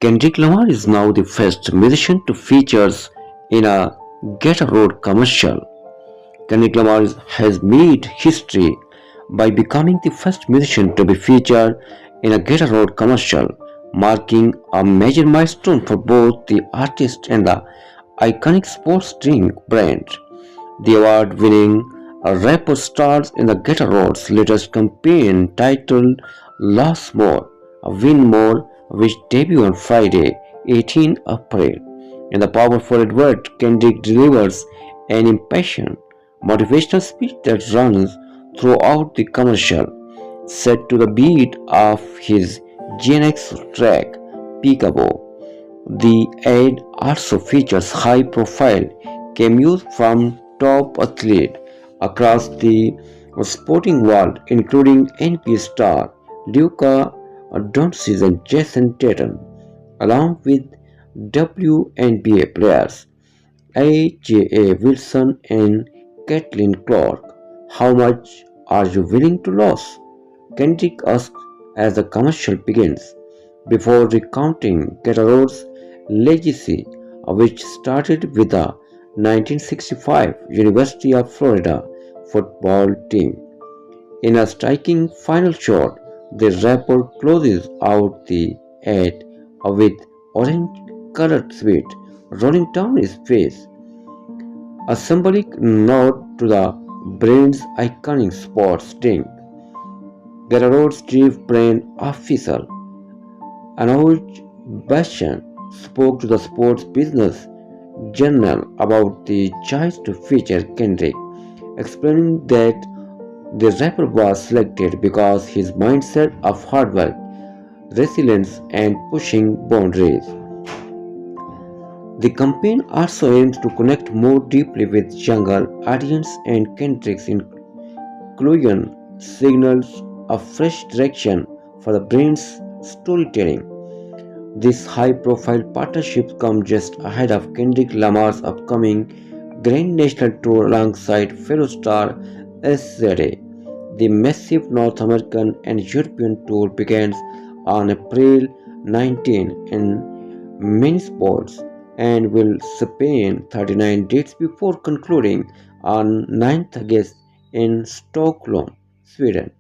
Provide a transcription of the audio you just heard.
Kendrick Lamar is now the first musician to feature in a Get a Road commercial. Kendrick Lamar has made history by becoming the first musician to be featured in a Get a Road commercial, marking a major milestone for both the artist and the iconic sports drink brand. The award-winning rapper stars in the Getaroad's latest campaign titled "Lost More, Win More", which debuted on Friday, 18 April. In the powerful advert, Kendrick delivers an impassioned, motivational speech that runs throughout the commercial, set to the beat of his Gen X track "Peekaboo". The ad also features high-profile cameos from top athletes across the sporting world, including NBA star Luka Doncic and Jason Tatum, along with WNBA players A.J.A. Wilson and Caitlin Clark. "How much are you willing to lose?" Kendrick asks as the commercial begins, before recounting Getaroad's legacy, which started with the 1965 University of Florida football team. In a striking final shot, the rapper closes out the ad with orange-colored sweat rolling down his face, a symbolic nod to the brand's iconic sports drink. Getaroad's chief brand official, Anuj Bachchan, spoke to the Sports Business Journal about the choice to feature Kendrick, explaining that the rapper was selected because his mindset of hard work, resilience, and pushing boundaries. The campaign also aims to connect more deeply with younger audiences, and Kendrick's inclusion signals a fresh direction for the brand's storytelling. This high-profile partnership comes just ahead of Kendrick Lamar's upcoming Grand National Tour alongside fellow star SZA. The massive North American and European tour begins on April 19 in Minneapolis and will span 39 dates before concluding on 9th August in Stockholm, Sweden.